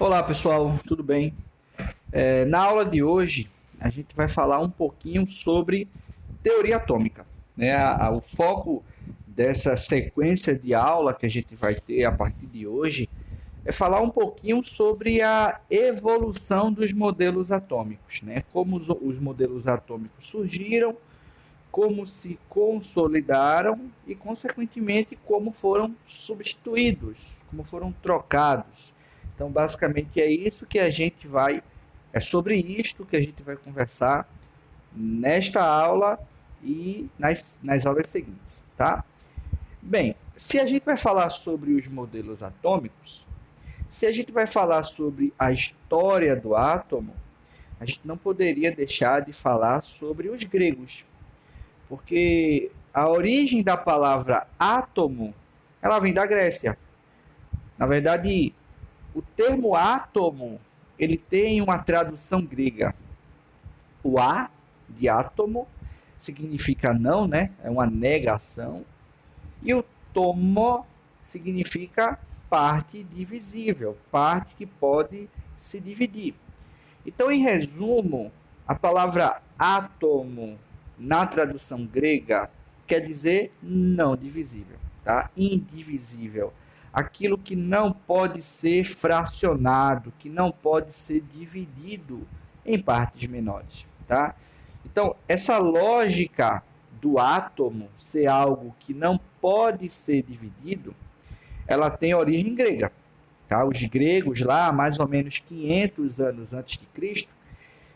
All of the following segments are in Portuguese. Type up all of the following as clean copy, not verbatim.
Olá pessoal, tudo bem? Na aula de hoje a gente vai falar um pouquinho sobre teoria atômica, né? O foco dessa sequência de aula que a gente vai ter a partir de hoje é falar um pouquinho sobre a evolução dos modelos atômicos, né? Como os modelos atômicos surgiram, como se consolidaram e, consequentemente, como foram substituídos, como foram trocados. Então, basicamente, é sobre isto que a gente vai conversar nesta aula e nas aulas seguintes, tá? Bem, se a gente vai falar sobre os modelos atômicos, se a gente vai falar sobre a história do átomo, a gente não poderia deixar de falar sobre os gregos, porque a origem da palavra átomo, ela vem da Grécia. Na verdade, o termo átomo, ele tem uma tradução grega. O á de átomo significa não, né? É uma negação. E o tomo significa parte divisível, parte que pode se dividir. Então, em resumo, a palavra átomo na tradução grega quer dizer não divisível, tá? Indivisível. Aquilo que não pode ser fracionado, que não pode ser dividido em partes menores, tá? Então, essa lógica do átomo ser algo que não pode ser dividido, ela tem origem grega, tá? Os gregos lá, mais ou menos 500 anos antes de Cristo,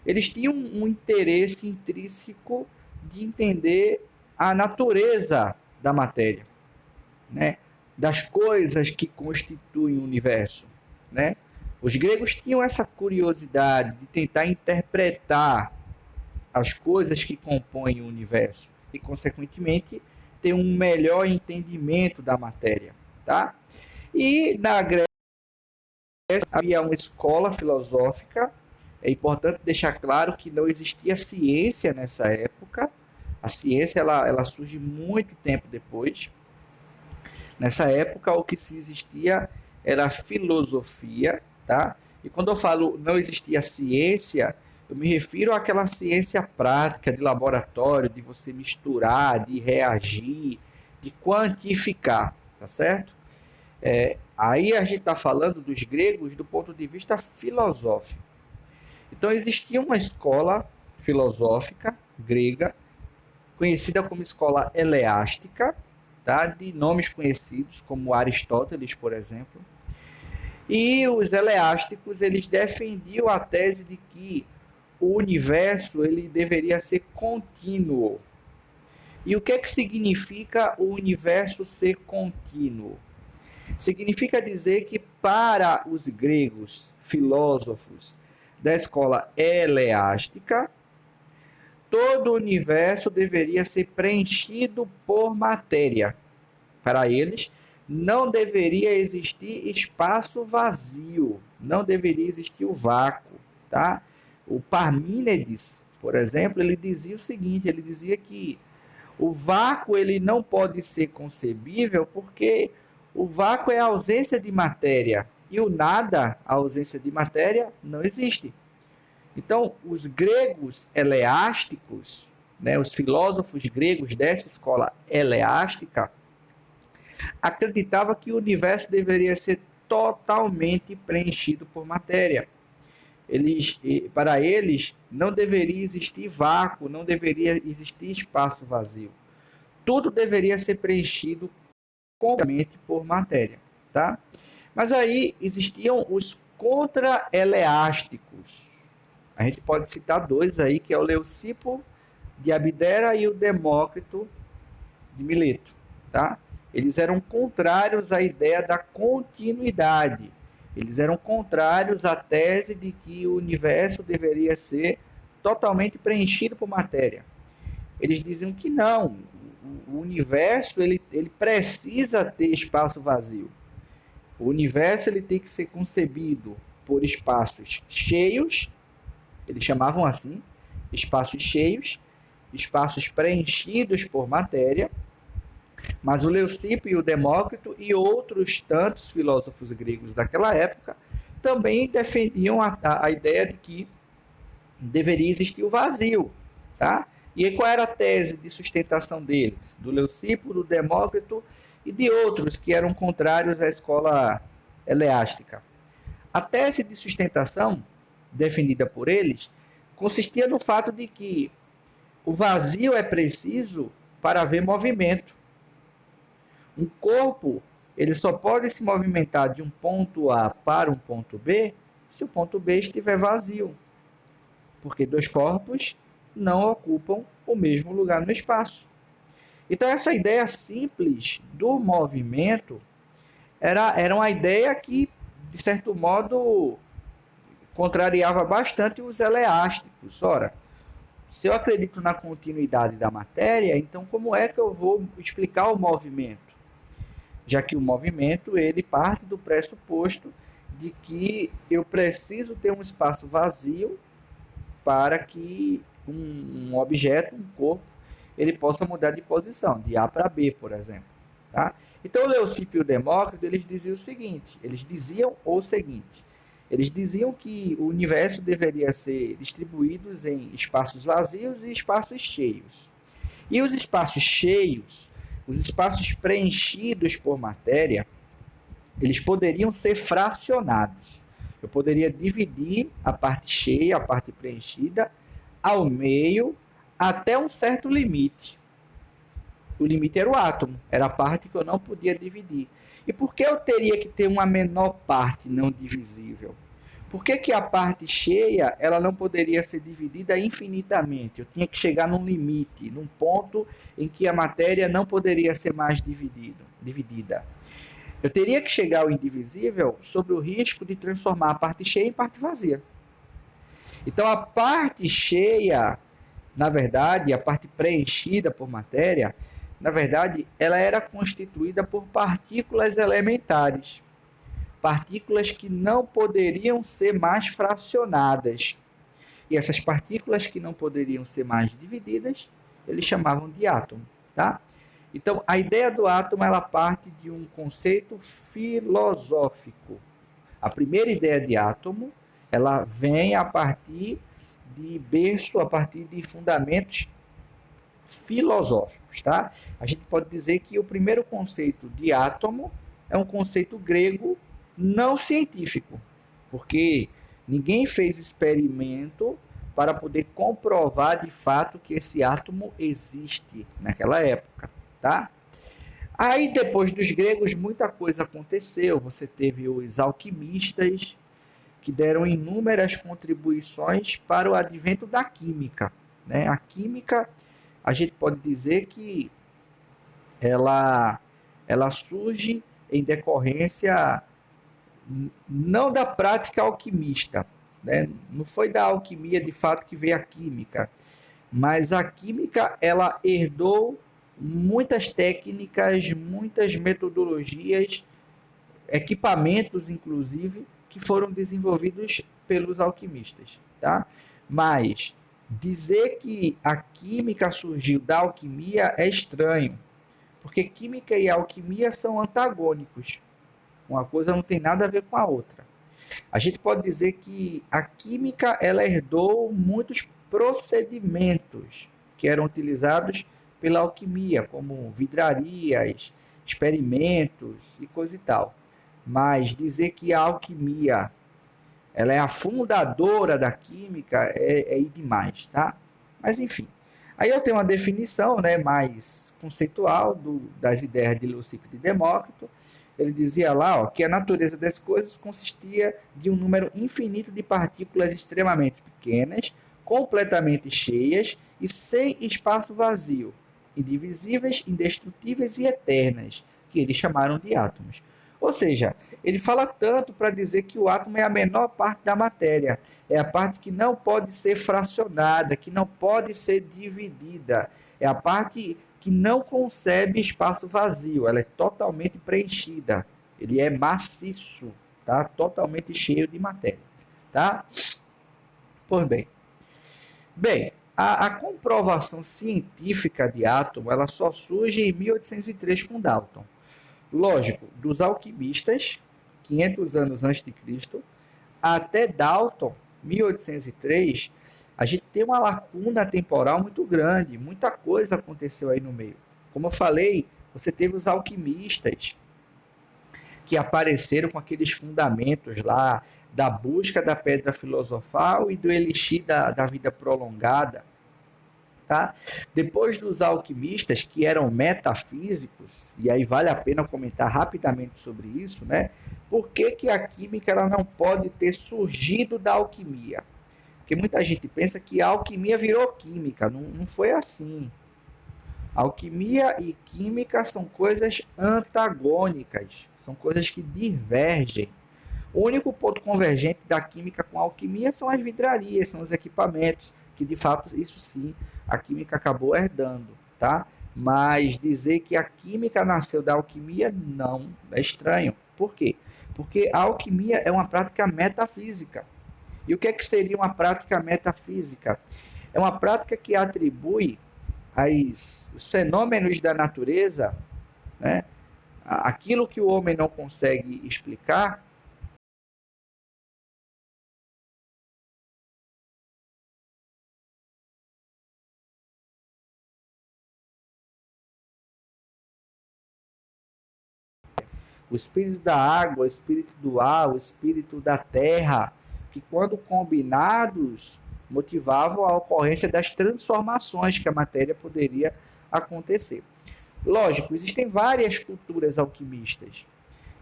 eles tinham um interesse intrínseco de entender a natureza da matéria, né? Das coisas que constituem o universo, né? Os gregos tinham essa curiosidade de tentar interpretar as coisas que compõem o universo e, consequentemente, ter um melhor entendimento da matéria, tá? E na Grécia havia uma escola filosófica. É importante deixar claro que não existia ciência nessa época. A ciência ela surge muito tempo depois. Nessa época, o que se existia era filosofia, tá? E quando eu falo não existia ciência, eu me refiro àquela ciência prática de laboratório, de você misturar, de reagir, de quantificar, tá certo? Aí a gente está falando dos gregos do ponto de vista filosófico. Então existia uma escola filosófica grega, conhecida como escola eleástica, tá? De nomes conhecidos como Aristóteles, por exemplo. E os eleásticos, eles defendiam a tese de que o universo ele deveria ser contínuo. E o que significa o universo ser contínuo? Significa dizer que para os gregos filósofos da escola eleástica, todo o universo deveria ser preenchido por matéria. Para eles, não deveria existir espaço vazio, não deveria existir o vácuo, tá? O Parmênides, por exemplo, ele dizia o seguinte, ele dizia que o vácuo ele não pode ser concebível porque o vácuo é a ausência de matéria e o nada, a ausência de matéria, não existe. Então, os gregos eleásticos, né, os filósofos gregos dessa escola eleástica, acreditavam que o universo deveria ser totalmente preenchido por matéria. Para eles, não deveria existir vácuo, não deveria existir espaço vazio. Tudo deveria ser preenchido completamente por matéria, tá? Mas aí existiam os contra-eleásticos. A gente pode citar dois aí, que é o Leucipo de Abdera e o Demócrito de Mileto, tá? Eles eram contrários à ideia da continuidade. Eles eram contrários à tese de que o universo deveria ser totalmente preenchido por matéria. Eles diziam que não, o universo ele precisa ter espaço vazio. O universo ele tem que ser concebido por espaços cheios, eles chamavam assim, espaços cheios, espaços preenchidos por matéria, mas o Leucipo e o Demócrito e outros tantos filósofos gregos daquela época também defendiam a ideia de que deveria existir o vazio, tá? E aí, qual era a tese de sustentação deles? Do Leucipo, do Demócrito e de outros que eram contrários à escola eleástica. A tese de sustentação, defendida por eles, consistia no fato de que o vazio é preciso para haver movimento. Um corpo, ele só pode se movimentar de um ponto A para um ponto B se o ponto B estiver vazio, porque dois corpos não ocupam o mesmo lugar no espaço. Então, essa ideia simples do movimento era uma ideia que, de certo modo, contrariava bastante os eleásticos. Ora, se eu acredito na continuidade da matéria, então como é que eu vou explicar o movimento? Já que o movimento ele parte do pressuposto de que eu preciso ter um espaço vazio para que um objeto, um corpo, ele possa mudar de posição, de A para B, por exemplo. Tá? Então, o Leucipo e o Demócrito, eles diziam o seguinte, eles diziam que o universo deveria ser distribuído em espaços vazios e espaços cheios. E os espaços cheios, os espaços preenchidos por matéria, eles poderiam ser fracionados. Eu poderia dividir a parte cheia, a parte preenchida, ao meio, até um certo limite. O limite era o átomo, era a parte que eu não podia dividir. E por que eu teria que ter uma menor parte não divisível? Por que a parte cheia ela não poderia ser dividida infinitamente? Eu tinha que chegar num limite, num ponto em que a matéria não poderia ser mais dividida. Eu teria que chegar ao indivisível sob o risco de transformar a parte cheia em parte vazia. Então, a parte cheia, na verdade, a parte preenchida por matéria, na verdade, ela era constituída por partículas elementares. Partículas que não poderiam ser mais fracionadas. E essas partículas que não poderiam ser mais divididas, eles chamavam de átomo, tá? Então, a ideia do átomo, ela parte de um conceito filosófico. A primeira ideia de átomo, ela vem a partir de berço, a partir de fundamentos filosóficos, tá? A gente pode dizer que o primeiro conceito de átomo é um conceito grego não científico, porque ninguém fez experimento para poder comprovar de fato que esse átomo existe naquela época, tá? Aí depois dos gregos muita coisa aconteceu, você teve os alquimistas que deram inúmeras contribuições para o advento da química, né? A química, a gente pode dizer que ela surge em decorrência não da prática alquimista, né? Não foi da alquimia de fato que veio a química, mas a química ela herdou muitas técnicas, muitas metodologias, equipamentos inclusive, que foram desenvolvidos pelos alquimistas, tá? Mas dizer que a química surgiu da alquimia é estranho, porque química e alquimia são antagônicos. Uma coisa não tem nada a ver com a outra. A gente pode dizer que a química ela herdou muitos procedimentos que eram utilizados pela alquimia, como vidrarias, experimentos e coisa e tal. Mas dizer que a alquimia ela é a fundadora da química é ir demais, tá? Mas enfim. Aí eu tenho uma definição, né, mais conceitual das ideias de Leucipo e de Demócrito. Ele dizia lá, ó, que a natureza das coisas consistia de um número infinito de partículas extremamente pequenas, completamente cheias e sem espaço vazio, indivisíveis, indestrutíveis e eternas, que eles chamaram de átomos. Ou seja, ele fala tanto para dizer que o átomo é a menor parte da matéria, é a parte que não pode ser fracionada, que não pode ser dividida, é a parte que não concebe espaço vazio, ela é totalmente preenchida, ele é maciço, tá? Totalmente cheio de matéria, tá? Pois bem, a comprovação científica de átomo, ela só surge em 1803 com Dalton. Lógico, dos alquimistas, 500 anos antes de Cristo, até Dalton, 1803, a gente tem uma lacuna temporal muito grande, muita coisa aconteceu aí no meio. Como eu falei, você teve os alquimistas que apareceram com aqueles fundamentos lá da busca da pedra filosofal e do elixir da vida prolongada. Tá? Depois dos alquimistas, que eram metafísicos, e aí vale a pena comentar rapidamente sobre isso, né? Por que a química ela não pode ter surgido da alquimia? Porque muita gente pensa que a alquimia virou química, não foi assim. Alquimia e química são coisas antagônicas, são coisas que divergem. O único ponto convergente da química com a alquimia são as vidrarias, são os equipamentos, que de fato, isso sim, a química acabou herdando, tá? Mas dizer que a química nasceu da alquimia, não, é estranho. Por quê? Porque a alquimia é uma prática metafísica. E o que seria uma prática metafísica? É uma prática que atribui os fenômenos da natureza, né? Aquilo que o homem não consegue explicar, o espírito da água, o espírito do ar, o espírito da terra, que quando combinados motivavam a ocorrência das transformações que a matéria poderia acontecer. Lógico, existem várias culturas alquimistas.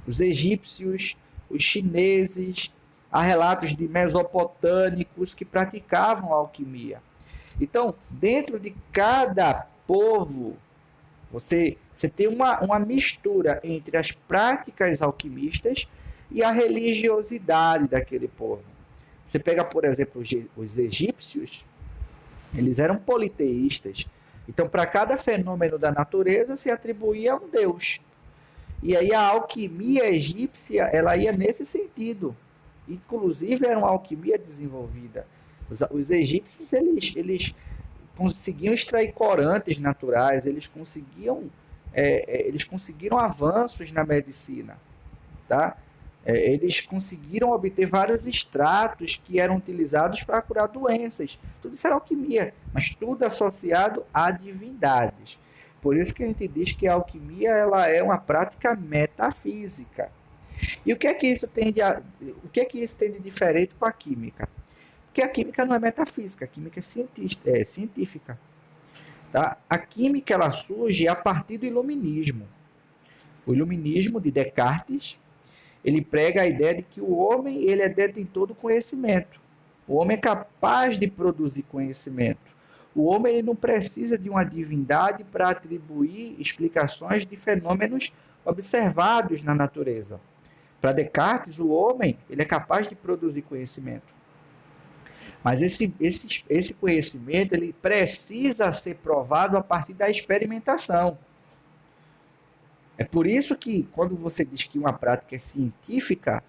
Os egípcios, os chineses, há relatos de mesopotâmicos que praticavam a alquimia. Então, dentro de cada povo, você tem uma mistura entre as práticas alquimistas e a religiosidade daquele povo. Você pega, por exemplo, os egípcios, eles eram politeístas. Então, para cada fenômeno da natureza se atribuía um deus. E aí a alquimia egípcia, ela ia nesse sentido. Inclusive, era uma alquimia desenvolvida. Os egípcios, eles conseguiam extrair corantes naturais, eles conseguiram avanços na medicina, tá? Eles conseguiram obter vários extratos que eram utilizados para curar doenças. Tudo isso era alquimia, mas tudo associado a divindades. Por isso que a gente diz que a alquimia ela é uma prática metafísica. E o que é que isso tem de diferente com a química? Porque a química não é metafísica, a química é científica. Tá? A química ela surge a partir do iluminismo. O iluminismo de Descartes, ele prega a ideia de que o homem ele é detentor do conhecimento. O homem é capaz de produzir conhecimento. O homem ele não precisa de uma divindade para atribuir explicações de fenômenos observados na natureza. Para Descartes, o homem ele é capaz de produzir conhecimento. Mas esse conhecimento ele precisa ser provado a partir da experimentação. É por isso que, quando você diz que uma prática é científica,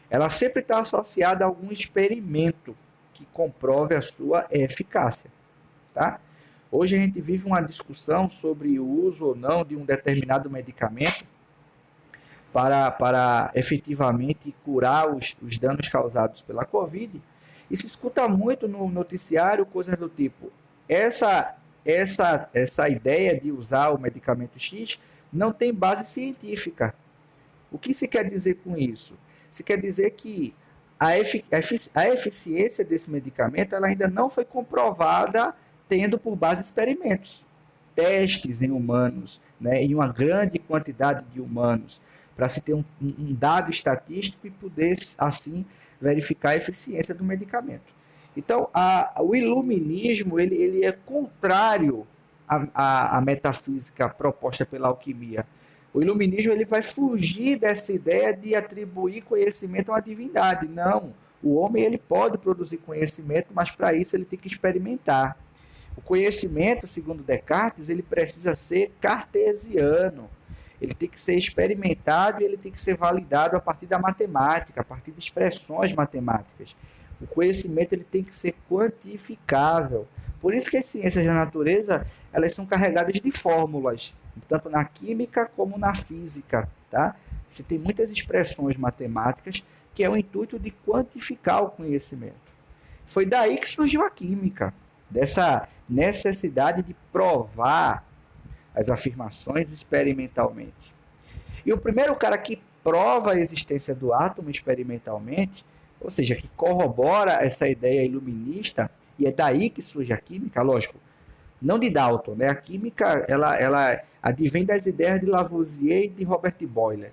ela sempre está associada a algum experimento que comprove a sua eficácia. Tá? Hoje a gente vive uma discussão sobre o uso ou não de um determinado medicamento para efetivamente curar os danos causados pela Covid. E se escuta muito no noticiário coisas do tipo: essa ideia de usar o medicamento X não tem base científica. O que se quer dizer com isso? Se quer dizer que a eficiência desse medicamento ela ainda não foi comprovada tendo por base experimentos, testes em humanos, né, em uma grande quantidade de humanos, para se ter um dado estatístico e poder, assim, verificar a eficiência do medicamento. Então, o iluminismo ele é contrário à metafísica proposta pela alquimia. O iluminismo ele vai fugir dessa ideia de atribuir conhecimento a uma divindade. Não, o homem ele pode produzir conhecimento, mas para isso ele tem que experimentar. O conhecimento, segundo Descartes, ele precisa ser cartesiano. Ele tem que ser experimentado e ele tem que ser validado a partir da matemática, a partir de expressões matemáticas. O conhecimento ele tem que ser quantificável. Por isso que as ciências da natureza elas são carregadas de fórmulas, tanto na química como na física. Tá? Você tem muitas expressões matemáticas que é o intuito de quantificar o conhecimento. Foi daí que surgiu a química, dessa necessidade de provar as afirmações experimentalmente. E o primeiro cara que prova a existência do átomo experimentalmente, ou seja, que corrobora essa ideia iluminista, e é daí que surge a química, lógico, não de Dalton, né? A química ela advém das ideias de Lavoisier e de Robert Boyle.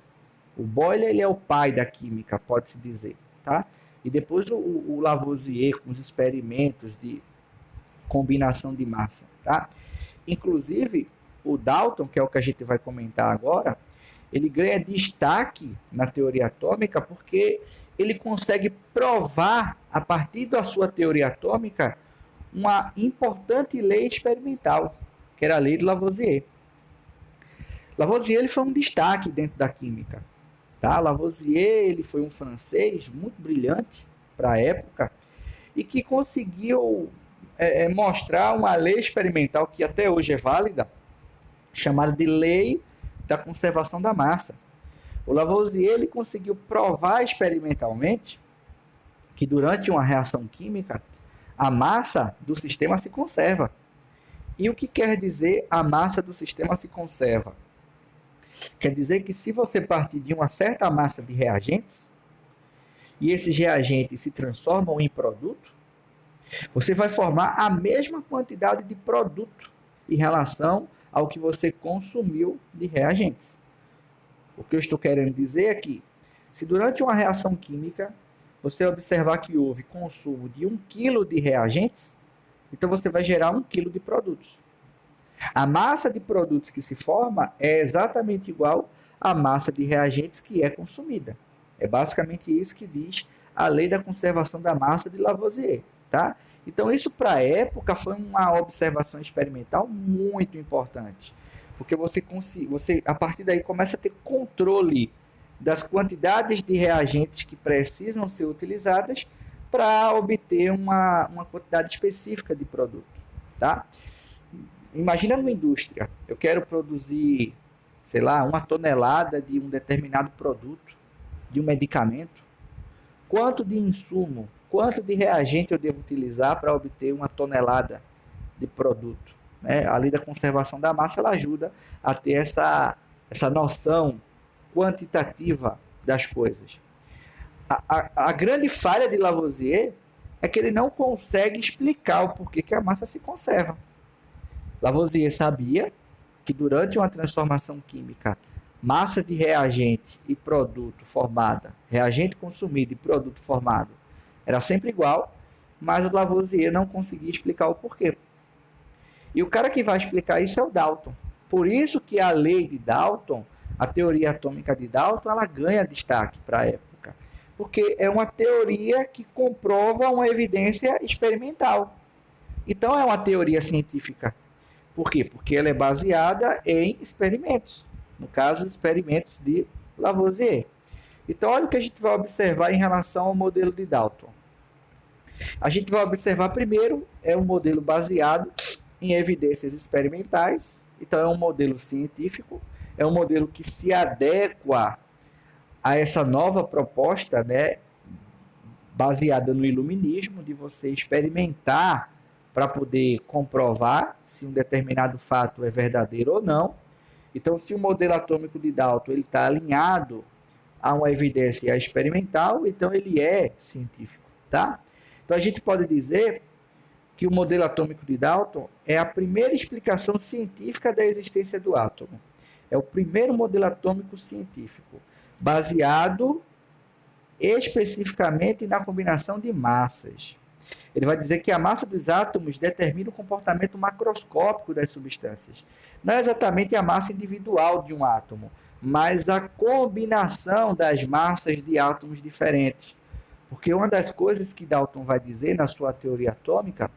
O Boyle ele é o pai da química, pode-se dizer, tá? E depois o Lavoisier com os experimentos de combinação de massa, tá? Inclusive, o Dalton, que é o que a gente vai comentar agora, ele ganha destaque na teoria atômica porque ele consegue provar, a partir da sua teoria atômica, uma importante lei experimental, que era a lei de Lavoisier. Lavoisier ele foi um destaque dentro da química. Tá? Lavoisier ele foi um francês muito brilhante para a época e que conseguiu mostrar uma lei experimental que até hoje é válida, chamada de lei da conservação da massa. O Lavoisier ele conseguiu provar experimentalmente que durante uma reação química a massa do sistema se conserva. E o que quer dizer a massa do sistema se conserva? Quer dizer que se você partir de uma certa massa de reagentes e esses reagentes se transformam em produto, você vai formar a mesma quantidade de produto em relação ao que você consumiu de reagentes. O que eu estou querendo dizer é que, se durante uma reação química você observar que houve consumo de 1 kg de reagentes, então você vai gerar 1 kg de produtos. A massa de produtos que se forma é exatamente igual à massa de reagentes que é consumida. É basicamente isso que diz a lei da conservação da massa de Lavoisier. Tá? Então, isso para a época foi uma observação experimental muito importante, porque você, a partir daí, começa a ter controle das quantidades de reagentes que precisam ser utilizadas para obter uma quantidade específica de produto. Tá? Imagina numa indústria, eu quero produzir, sei lá, 1 tonelada de um determinado produto, de um medicamento. Quanto de insumo, quanto de reagente eu devo utilizar para obter 1 tonelada de produto? Né? A lei da conservação da massa ela ajuda a ter essa noção quantitativa das coisas. A grande falha de Lavoisier é que ele não consegue explicar o porquê que a massa se conserva. Lavoisier sabia que durante uma transformação química, massa de reagente e produto formada, reagente consumido e produto formado, era sempre igual, mas o Lavoisier não conseguia explicar o porquê. E o cara que vai explicar isso é o Dalton. Por isso que a lei de Dalton, a teoria atômica de Dalton, ela ganha destaque para a época. Porque é uma teoria que comprova uma evidência experimental. Então é uma teoria científica. Por quê? Porque ela é baseada em experimentos. No caso, experimentos de Lavoisier. Então, olha o que a gente vai observar em relação ao modelo de Dalton. A gente vai observar primeiro, é um modelo baseado em evidências experimentais. Então, é um modelo científico, é um modelo que se adequa a essa nova proposta, né, baseada no iluminismo, de você experimentar para poder comprovar se um determinado fato é verdadeiro ou não. Então, se o modelo atômico de Dalton está alinhado a uma evidência experimental, então ele é científico. Tá? Então, a gente pode dizer que o modelo atômico de Dalton é a primeira explicação científica da existência do átomo. É o primeiro modelo atômico científico, baseado especificamente na combinação de massas. Ele vai dizer que a massa dos átomos determina o comportamento macroscópico das substâncias. Não é exatamente a massa individual de um átomo, mas a combinação das massas de átomos diferentes. Porque uma das coisas que Dalton vai dizer na sua teoria atômica,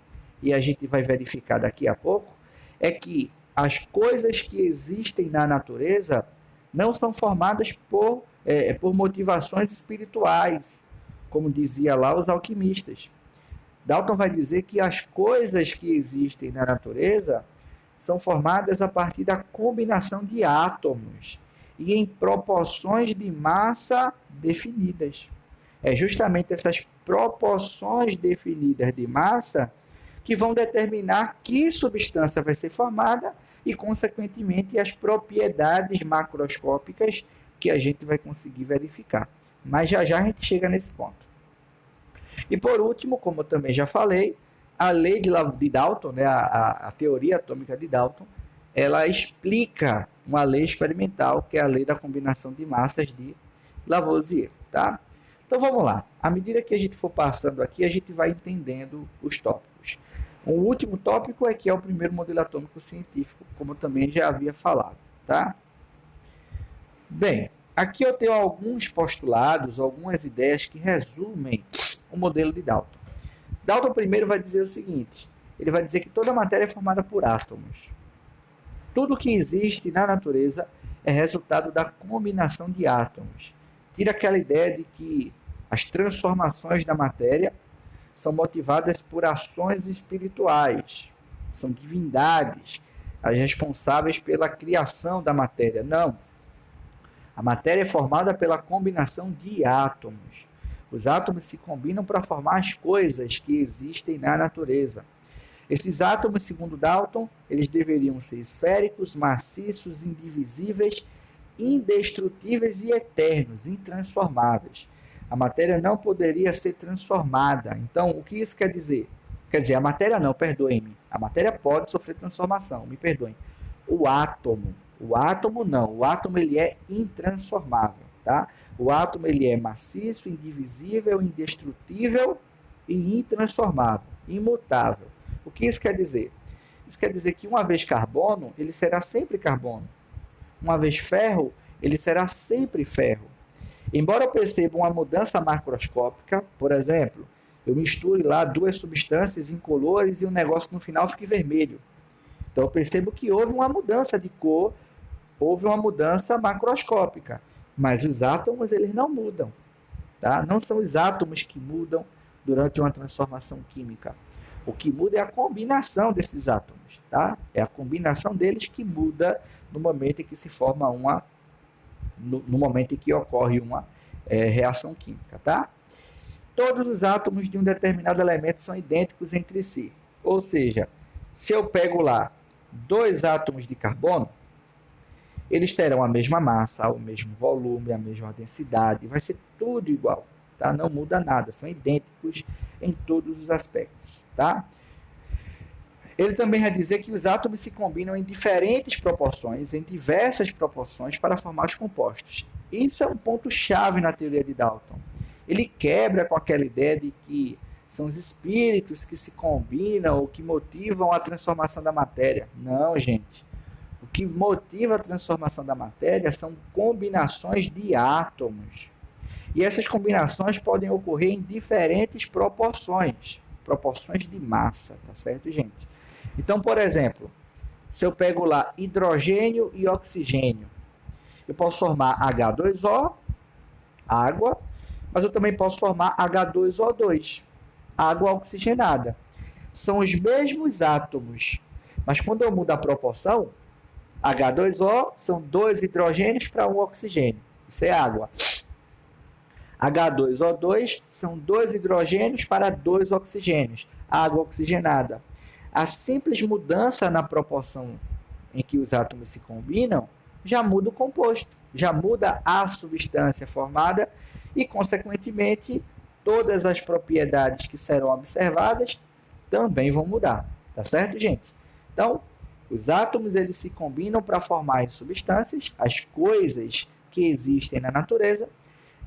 e a gente vai verificar daqui a pouco, é que as coisas que existem na natureza não são formadas por motivações espirituais, como dizia lá os alquimistas. Dalton vai dizer que as coisas que existem na natureza são formadas a partir da combinação de átomos e em proporções de massa definidas. É justamente essas proporções definidas de massa que vão determinar que substância vai ser formada e, consequentemente, as propriedades macroscópicas que a gente vai conseguir verificar. Mas já já a gente chega nesse ponto. E por último, como eu também já falei, a lei de Dalton, né, a teoria atômica de Dalton, ela explica uma lei experimental, que é a lei da combinação de massas de Lavoisier. Tá? Então vamos lá. À medida que a gente for passando aqui, a gente vai entendendo os tópicos. O último tópico é que é o primeiro modelo atômico científico, como eu também já havia falado. Tá? Bem, aqui eu tenho alguns postulados, algumas ideias que resumem o modelo de Dalton. Dalton primeiro vai dizer o seguinte, ele vai dizer que toda matéria é formada por átomos. Tudo que existe na natureza é resultado da combinação de átomos. Tira aquela ideia de que as transformações da matéria são motivadas por ações espirituais, são divindades as responsáveis pela criação da matéria. Não. A matéria é formada pela combinação de átomos. Os átomos se combinam para formar as coisas que existem na natureza. Esses átomos, segundo Dalton, eles deveriam ser esféricos, maciços, indivisíveis, indestrutíveis e eternos, intransformáveis. A matéria não poderia ser transformada. Então, o que isso quer dizer? Quer dizer, a matéria não, perdoem-me. A matéria pode sofrer transformação, me perdoem. O átomo não. O átomo ele é intransformável. Tá? O átomo ele é maciço, indivisível, indestrutível e intransformável, imutável. O que isso quer dizer? Isso quer dizer que uma vez carbono, ele será sempre carbono. Uma vez ferro, ele será sempre ferro. Embora eu perceba uma mudança macroscópica, por exemplo, eu misture lá duas substâncias incolores e o negócio no final fique vermelho. Então eu percebo que houve uma mudança de cor, houve uma mudança macroscópica. Mas os átomos, eles não mudam. Tá? Não são os átomos que mudam durante uma transformação química. O que muda é a combinação desses átomos. Tá? É a combinação deles que muda no momento em que se forma uma... No momento em que ocorre uma reação química. Tá? Todos os átomos de um determinado elemento são idênticos entre si. Ou seja, se eu pego lá 2 átomos de carbono, eles terão a mesma massa, o mesmo volume, a mesma densidade, vai ser tudo igual, tá? Não muda nada, são idênticos em todos os aspectos, tá? Ele também vai dizer que os átomos se combinam em diferentes proporções, em diversas proporções, para formar os compostos. Isso é um ponto-chave na teoria de Dalton. Ele quebra com aquela ideia de que são os espíritos que se combinam ou que motivam a transformação da matéria. Não, gente. O que motiva a transformação da matéria são combinações de átomos. E essas combinações podem ocorrer em diferentes proporções de massa, tá certo, gente? Então, por exemplo, se eu pego lá hidrogênio e oxigênio, eu posso formar H2O, água, mas eu também posso formar H2O2, água oxigenada. São os mesmos átomos, mas quando eu mudo a proporção, H2O são 2 hidrogênios para 1 oxigênio. Isso é água. H2O2 são 2 hidrogênios para 2 oxigênios. Água oxigenada. A simples mudança na proporção em que os átomos se combinam já muda o composto, já muda a substância formada e, consequentemente, todas as propriedades que serão observadas também vão mudar. Tá certo, gente? Então, os átomos eles se combinam para formar as substâncias, as coisas que existem na natureza,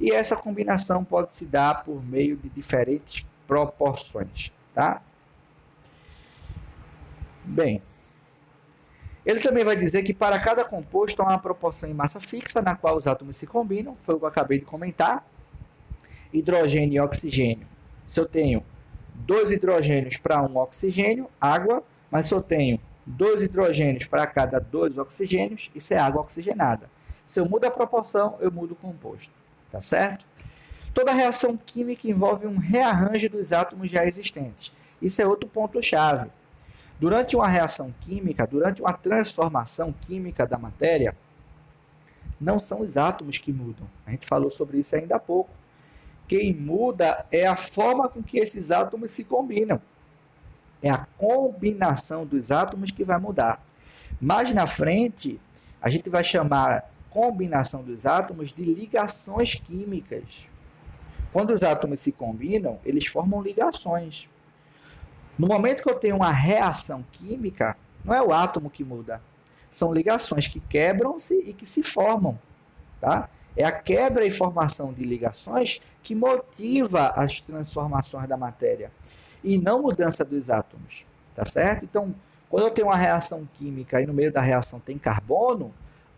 e essa combinação pode se dar por meio de diferentes proporções, tá? Bem, ele também vai dizer que para cada composto há uma proporção em massa fixa na qual os átomos se combinam, foi o que eu acabei de comentar, hidrogênio e oxigênio. Se eu tenho 2 hidrogênios para 1 oxigênio, água, mas se eu tenho 2 hidrogênios para cada 2 oxigênios, isso é água oxigenada. Se eu mudo a proporção, eu mudo o composto. Tá certo? Toda reação química envolve um rearranjo dos átomos já existentes. Isso é outro ponto-chave. Durante uma reação química, durante uma transformação química da matéria, não são os átomos que mudam. A gente falou sobre isso ainda há pouco. Quem muda é a forma com que esses átomos se combinam. É a combinação dos átomos que vai mudar. Mais na frente, a gente vai chamar combinação dos átomos de ligações químicas. Quando os átomos se combinam, eles formam ligações. No momento que eu tenho uma reação química, não é o átomo que muda, são ligações que quebram-se e que se formam. Tá? É a quebra e formação de ligações que motiva as transformações da matéria e não mudança dos átomos. Tá certo? Então, quando eu tenho uma reação química e no meio da reação tem carbono,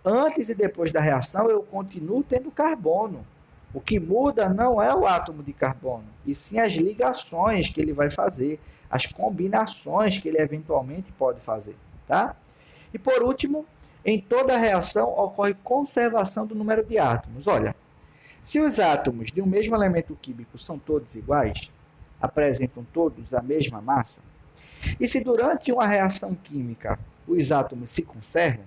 antes e depois da reação eu continuo tendo carbono. O que muda não é o átomo de carbono, e sim as ligações que ele vai fazer, as combinações que ele eventualmente pode fazer. Tá? E por último, em toda reação ocorre conservação do número de átomos. Olha, se os átomos de um mesmo elemento químico são todos iguais, apresentam todos a mesma massa, e se durante uma reação química os átomos se conservam,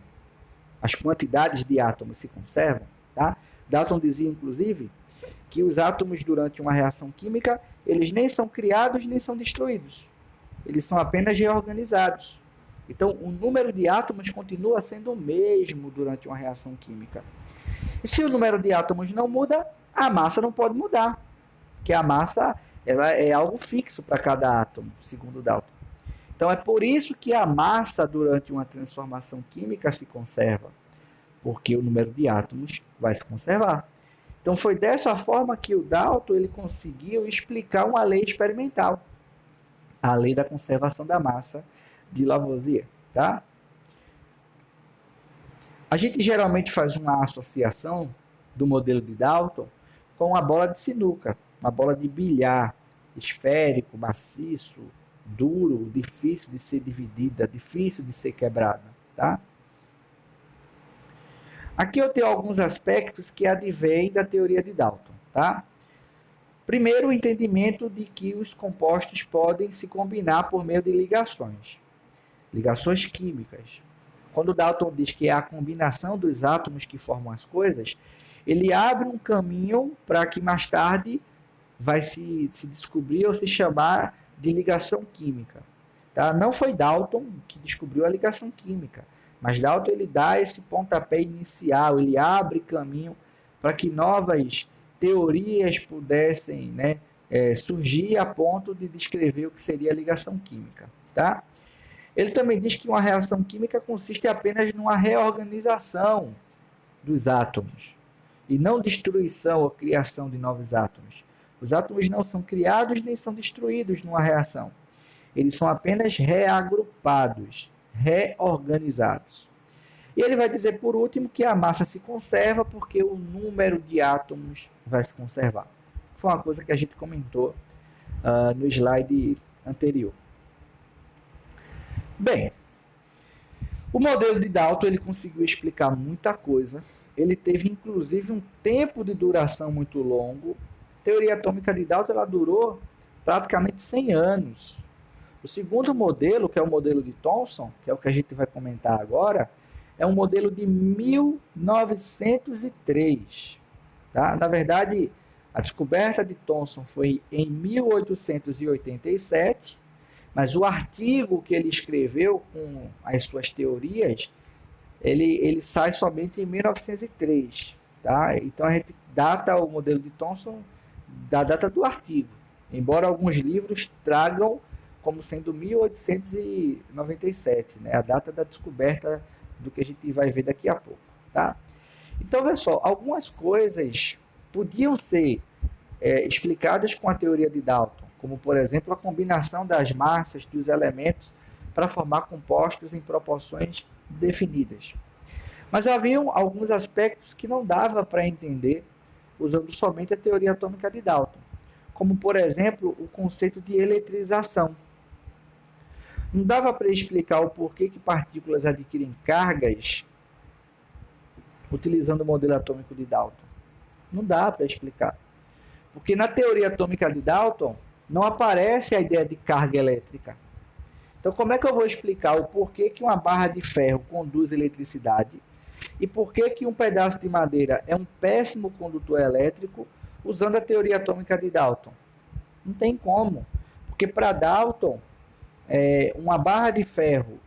as quantidades de átomos se conservam, tá? Dalton dizia, inclusive, que os átomos durante uma reação química, eles nem são criados nem são destruídos. Eles são apenas reorganizados. Então, o número de átomos continua sendo o mesmo durante uma reação química. E se o número de átomos não muda, a massa não pode mudar, porque a massa ela é algo fixo para cada átomo, segundo Dalton. Então, é por isso que a massa durante uma transformação química se conserva, porque o número de átomos vai se conservar. Então, foi dessa forma que o Dalton ele conseguiu explicar uma lei experimental, a lei da conservação da massa de Lavoisier. Tá? A gente geralmente faz uma associação do modelo de Dalton com uma bola de sinuca, uma bola de bilhar, esférico, maciço, duro, difícil de ser dividida, difícil de ser quebrada. Tá? Aqui eu tenho alguns aspectos que advêm da teoria de Dalton. Tá? Primeiro, o entendimento de que os compostos podem se combinar por meio de ligações químicas. Quando Dalton diz que é a combinação dos átomos que formam as coisas, ele abre um caminho para que mais tarde vai se descobrir ou se chamar de ligação química. Tá? Não foi Dalton que descobriu a ligação química, mas Dalton ele dá esse pontapé inicial, ele abre caminho para que novas teorias pudessem surgir a ponto de descrever o que seria a ligação química. Tá? Ele também diz que uma reação química consiste apenas numa reorganização dos átomos e não destruição ou criação de novos átomos. Os átomos não são criados nem são destruídos numa reação. Eles são apenas reagrupados, reorganizados. E ele vai dizer, por último, que a massa se conserva porque o número de átomos vai se conservar. Foi uma coisa que a gente comentou no slide anterior. Bem, o modelo de Dalton ele conseguiu explicar muita coisa. Ele teve, inclusive, um tempo de duração muito longo. A teoria atômica de Dalton ela durou praticamente 100 anos. O segundo modelo, que é o modelo de Thomson, que é o que a gente vai comentar agora, é um modelo de 1903. Tá? Na verdade, a descoberta de Thomson foi em 1887, mas o artigo que ele escreveu com as suas teorias, ele sai somente em 1903. Tá? Então, a gente data o modelo de Thomson da data do artigo, embora alguns livros tragam como sendo 1897, a data da descoberta do que a gente vai ver daqui a pouco. Tá? Então, veja só, algumas coisas podiam ser explicadas com a teoria de Dalton, como, por exemplo, a combinação das massas dos elementos para formar compostos em proporções definidas. Mas haviam alguns aspectos que não dava para entender usando somente a teoria atômica de Dalton, como, por exemplo, o conceito de eletrização. Não dava para explicar o porquê que partículas adquirem cargas utilizando o modelo atômico de Dalton. Não dá para explicar. Porque na teoria atômica de Dalton não aparece a ideia de carga elétrica. Então, como é que eu vou explicar o porquê que uma barra de ferro conduz eletricidade e porquê que um pedaço de madeira é um péssimo condutor elétrico, usando a teoria atômica de Dalton? Não tem como, porque para Dalton, uma barra de ferro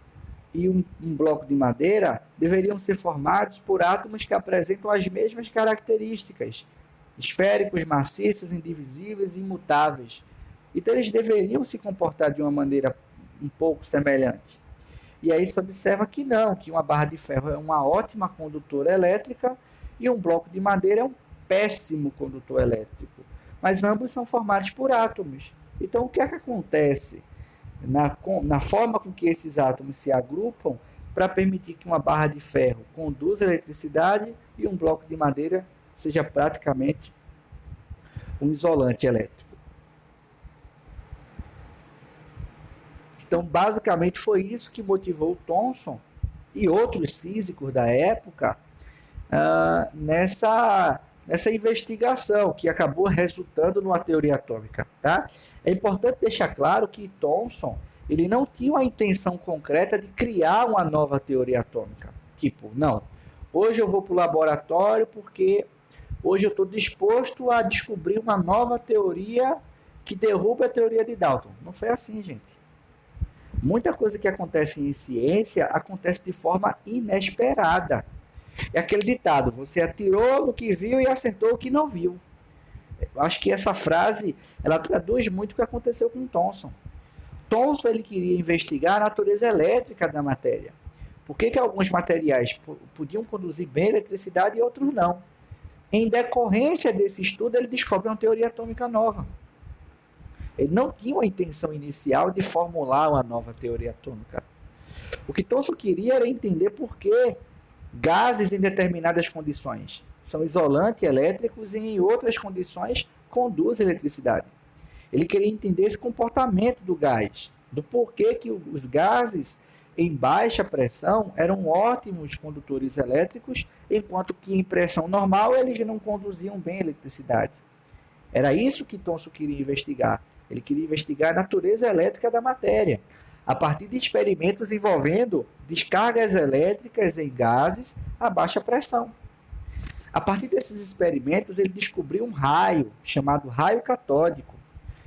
e um bloco de madeira deveriam ser formados por átomos que apresentam as mesmas características, esféricos, maciços, indivisíveis e imutáveis. Então eles deveriam se comportar de uma maneira um pouco semelhante. E aí se observa que não, que uma barra de ferro é uma ótima condutora elétrica e um bloco de madeira é um péssimo condutor elétrico. Mas ambos são formados por átomos. Então o que é que acontece na forma com que esses átomos se agrupam para permitir que uma barra de ferro conduza eletricidade e um bloco de madeira seja praticamente um isolante elétrico? Então, basicamente, foi isso que motivou Thomson e outros físicos da época nessa investigação, que acabou resultando numa teoria atômica. Tá? É importante deixar claro que Thomson ele não tinha a intenção concreta de criar uma nova teoria atômica. Tipo, não, hoje eu vou para o laboratório porque hoje eu estou disposto a descobrir uma nova teoria que derruba a teoria de Dalton. Não foi assim, gente. Muita coisa que acontece em ciência acontece de forma inesperada. É aquele ditado, você atirou no que viu e acertou o que não viu. Eu acho que essa frase, ela traduz muito o que aconteceu com Thomson. Thomson ele queria investigar a natureza elétrica da matéria. Por que alguns materiais podiam conduzir bem a eletricidade e outros não? Em decorrência desse estudo, ele descobre uma teoria atômica nova. Ele não tinha a intenção inicial de formular uma nova teoria atômica. O que Thomson queria era entender por que gases em determinadas condições são isolantes elétricos e em outras condições conduzem eletricidade. Ele queria entender esse comportamento do gás, do porquê que os gases em baixa pressão eram ótimos condutores elétricos, enquanto que em pressão normal eles não conduziam bem a eletricidade. Era isso que Thomson queria investigar. Ele queria investigar a natureza elétrica da matéria, a partir de experimentos envolvendo descargas elétricas em gases a baixa pressão. A partir desses experimentos, ele descobriu um raio chamado raio catódico.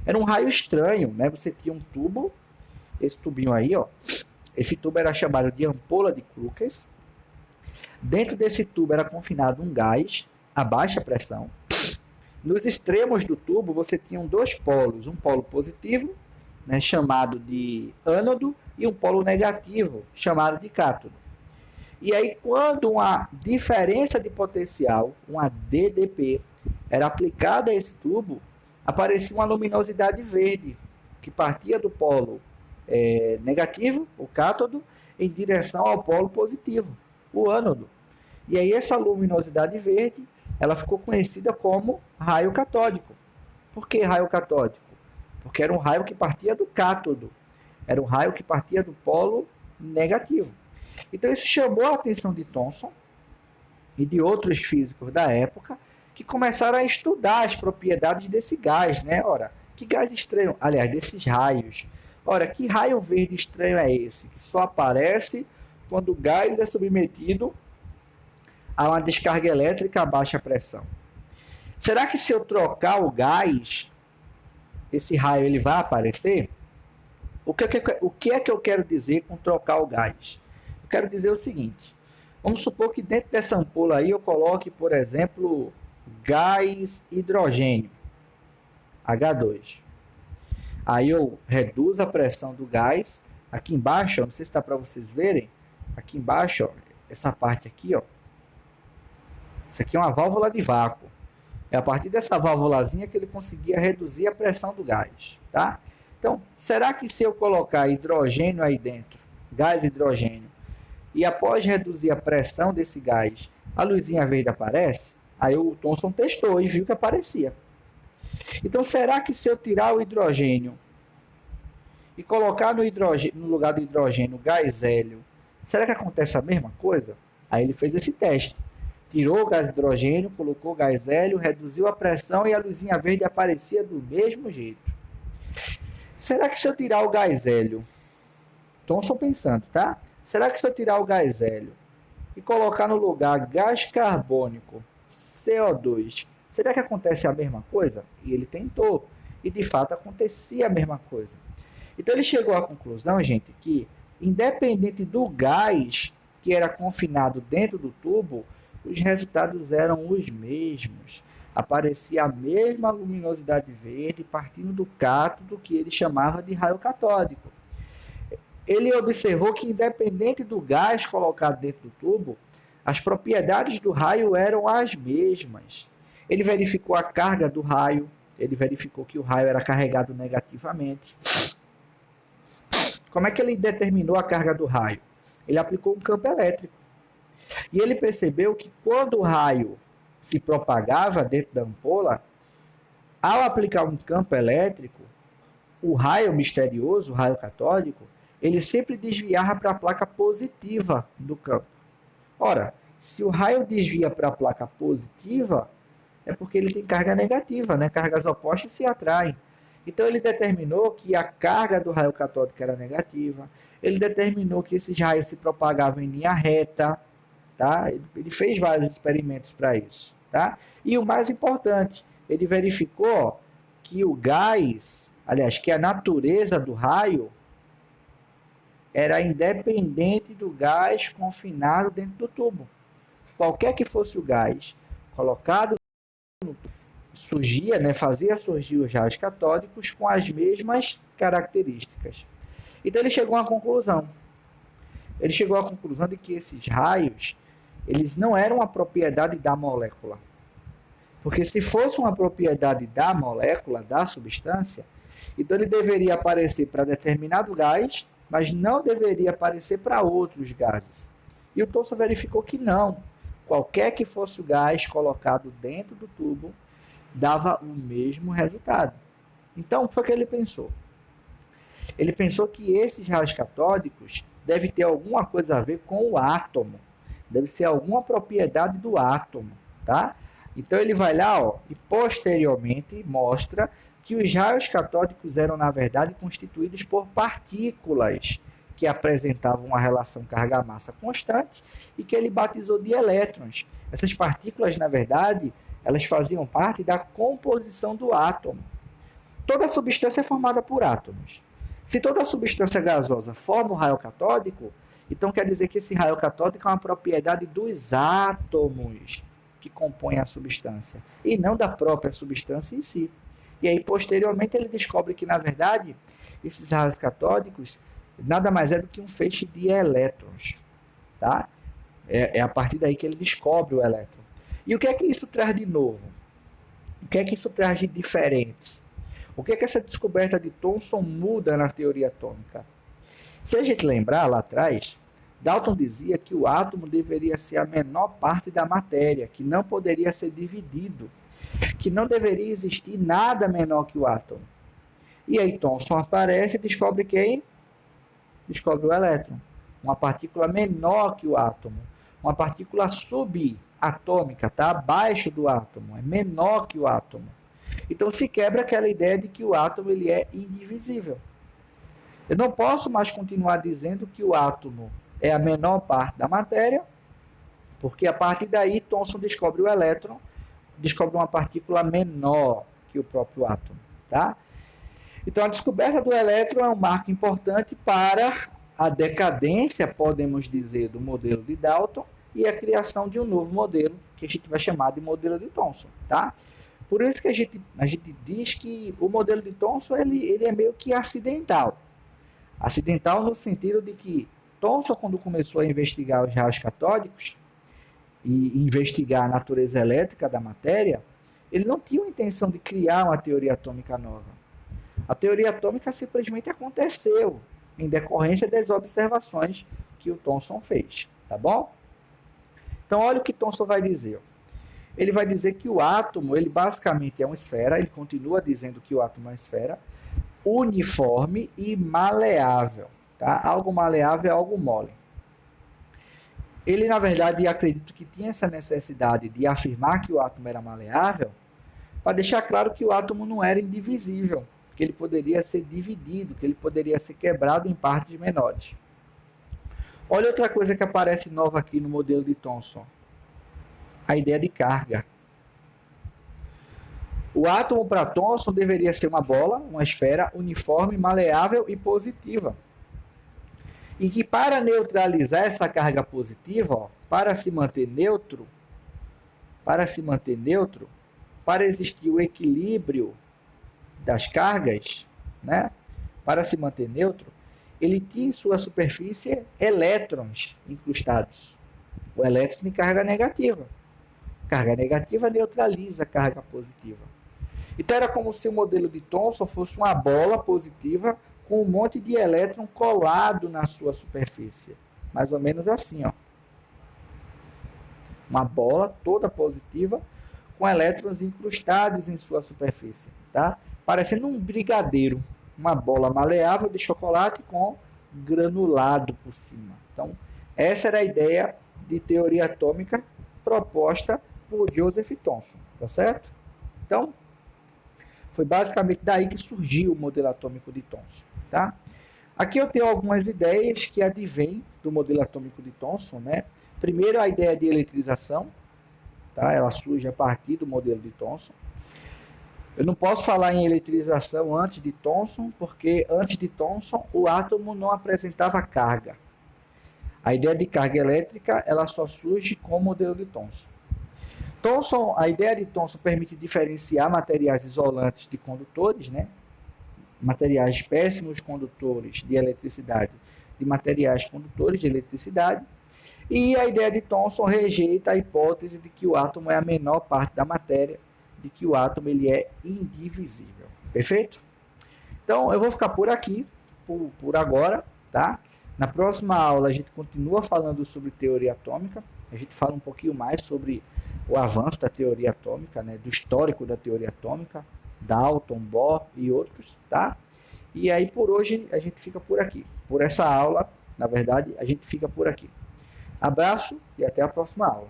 Era um raio estranho, né? Você tinha um tubo, esse tubinho aí, ó. Esse tubo era chamado de ampola de Crookes. Dentro desse tubo era confinado um gás a baixa pressão. Nos extremos do tubo você tinha dois polos, um polo positivo, né, chamado de ânodo, e um polo negativo, chamado de cátodo. E aí, quando uma diferença de potencial, uma DDP, era aplicada a esse tubo, aparecia uma luminosidade verde, que partia do polo negativo, o cátodo, em direção ao polo positivo, o ânodo. E aí essa luminosidade verde, ela ficou conhecida como raio catódico. Por que raio catódico? Porque era um raio que partia do cátodo. Era um raio que partia do polo negativo. Então isso chamou a atenção de Thomson e de outros físicos da época que começaram a estudar as propriedades desse gás, né? Ora, que gás estranho, aliás, desses raios. Ora, que raio verde estranho é esse? Que só aparece quando o gás é submetido a uma descarga elétrica a baixa pressão. Será que se eu trocar o gás, esse raio ele vai aparecer? O que é que eu quero dizer com trocar o gás? Eu quero dizer o seguinte, vamos supor que dentro dessa ampola aí eu coloque, por exemplo, gás hidrogênio, H2. Aí eu reduzo a pressão do gás. Aqui embaixo, ó, não sei se está para vocês verem, aqui embaixo, ó, essa parte aqui, ó, isso aqui é uma válvula de vácuo. É a partir dessa válvulazinha que ele conseguia reduzir a pressão do gás, tá? Então, será que se eu colocar hidrogênio aí dentro, gás hidrogênio, e após reduzir a pressão desse gás, a luzinha verde aparece? Aí o Thomson testou e viu que aparecia. Então, será que se eu tirar o hidrogênio e colocar no lugar do hidrogênio gás hélio, será que acontece a mesma coisa? Aí ele fez esse teste. Tirou o gás hidrogênio, colocou o gás hélio, reduziu a pressão e a luzinha verde aparecia do mesmo jeito. Será que se eu tirar o gás hélio, Thomson pensando, tá? Será que se eu tirar o gás hélio e colocar no lugar gás carbônico, CO2, será que acontece a mesma coisa? E ele tentou, e de fato acontecia a mesma coisa. Então ele chegou à conclusão, gente, que independente do gás que era confinado dentro do tubo, os resultados eram os mesmos. Aparecia a mesma luminosidade verde partindo do cátodo que ele chamava de raio catódico. Ele observou que, independente do gás colocado dentro do tubo, as propriedades do raio eram as mesmas. Ele verificou a carga do raio, ele verificou que o raio era carregado negativamente. Como é que ele determinou a carga do raio? Ele aplicou um campo elétrico. E ele percebeu que quando o raio se propagava dentro da ampola, ao aplicar um campo elétrico, o raio misterioso, o raio catódico, ele sempre desviava para a placa positiva do campo. Ora, se o raio desvia para a placa positiva, é porque ele tem carga negativa, né? Cargas opostas se atraem. Então ele determinou que a carga do raio catódico era negativa, ele determinou que esses raios se propagavam em linha reta, tá? Ele fez vários experimentos para isso, tá? E o mais importante, ele verificou que o gás, aliás, que a natureza do raio era independente do gás confinado dentro do tubo. Qualquer que fosse o gás colocado no tubo, surgia, né, fazia surgir os raios catódicos com as mesmas características. Então ele chegou a uma conclusão. Ele chegou à conclusão de que esses raios, eles não eram uma propriedade da molécula. Porque se fosse uma propriedade da molécula, da substância, então ele deveria aparecer para determinado gás, mas não deveria aparecer para outros gases. E o Thomson verificou que não. Qualquer que fosse o gás colocado dentro do tubo, dava o mesmo resultado. Então, o que foi que ele pensou? Ele pensou que esses raios catódicos devem ter alguma coisa a ver com o átomo. Deve ser alguma propriedade do átomo, tá? Então ele vai lá, ó, e posteriormente mostra que os raios catódicos eram, na verdade, constituídos por partículas que apresentavam uma relação carga-massa constante e que ele batizou de elétrons. Essas partículas, na verdade, elas faziam parte da composição do átomo. Toda substância é formada por átomos. Se toda substância gasosa forma um raio catódico, então quer dizer que esse raio catódico é uma propriedade dos átomos que compõem a substância, e não da própria substância em si. E aí, posteriormente, ele descobre que, na verdade, esses raios catódicos nada mais é do que um feixe de elétrons. Tá? É a partir daí que ele descobre o elétron. E o que é que isso traz de novo? O que é que isso traz de diferente? O que é que essa descoberta de Thomson muda na teoria atômica? Se a gente lembrar lá atrás, Dalton dizia que o átomo deveria ser a menor parte da matéria, que não poderia ser dividido, que não deveria existir nada menor que o átomo. E aí Thomson aparece e descobre quem? Descobre o elétron, uma partícula menor que o átomo, uma partícula subatômica, tá? Abaixo do átomo, é menor que o átomo. Então se quebra aquela ideia de que o átomo ele é indivisível. Eu não posso mais continuar dizendo que o átomo é a menor parte da matéria, porque a partir daí Thomson descobre o elétron, descobre uma partícula menor que o próprio átomo, tá? Então a descoberta do elétron é um marco importante para a decadência, podemos dizer, do modelo de Dalton e a criação de um novo modelo, que a gente vai chamar de modelo de Thomson, tá? Por isso que a gente diz que o modelo de Thomson ele é meio que acidental. Acidental no sentido de que Thomson, quando começou a investigar os raios catódicos e investigar a natureza elétrica da matéria, ele não tinha a intenção de criar uma teoria atômica nova. A teoria atômica simplesmente aconteceu em decorrência das observações que o Thomson fez, tá bom? Então, olha o que Thomson vai dizer. Ele vai dizer que o átomo, ele basicamente é uma esfera, ele continua dizendo que o átomo é uma esfera, uniforme e maleável. Tá? Algo maleável é algo mole. Ele, na verdade, acredito que tinha essa necessidade de afirmar que o átomo era maleável para deixar claro que o átomo não era indivisível, que ele poderia ser dividido, que ele poderia ser quebrado em partes menores. Olha outra coisa que aparece nova aqui no modelo de Thomson. A ideia de carga. O átomo para Thomson deveria ser uma bola, uma esfera uniforme, maleável e positiva. E que para neutralizar essa carga positiva, ó, para se manter neutro, para existir o equilíbrio das cargas, né? Para se manter neutro, ele tinha em sua superfície elétrons incrustados. O elétron tem carga negativa. Carga negativa neutraliza a carga positiva. Então era como se o modelo de Thomson fosse uma bola positiva com um monte de elétron colado na sua superfície. Mais ou menos assim, ó. Uma bola toda positiva com elétrons incrustados em sua superfície, tá? Parecendo um brigadeiro, uma bola maleável de chocolate com granulado por cima. Então, essa era a ideia de teoria atômica proposta por Joseph Thomson, tá certo? Então, foi basicamente daí que surgiu o modelo atômico de Thomson, tá? Aqui eu tenho algumas ideias que advêm do modelo atômico de Thomson, né? Primeiro, a ideia de eletrização, tá? Ela surge a partir do modelo de Thomson. Eu não posso falar em eletrização antes de Thomson, porque antes de Thomson o átomo não apresentava carga. A ideia de carga elétrica ela só surge com o modelo de Thomson. A ideia de Thomson permite diferenciar materiais isolantes de condutores, né? Materiais péssimos condutores de eletricidade de materiais condutores de eletricidade. E a ideia de Thomson rejeita a hipótese de que o átomo é a menor parte da matéria, de que o átomo ele é indivisível. Perfeito? Então, eu vou ficar por aqui, por agora, tá? Na próxima aula, a gente continua falando sobre teoria atômica. A gente fala um pouquinho mais sobre o avanço da teoria atômica, né? Do histórico da teoria atômica, Dalton, Bohr e outros, tá? E aí, por hoje, a gente fica por aqui. Por essa aula, na verdade, a gente fica por aqui. Abraço e até a próxima aula.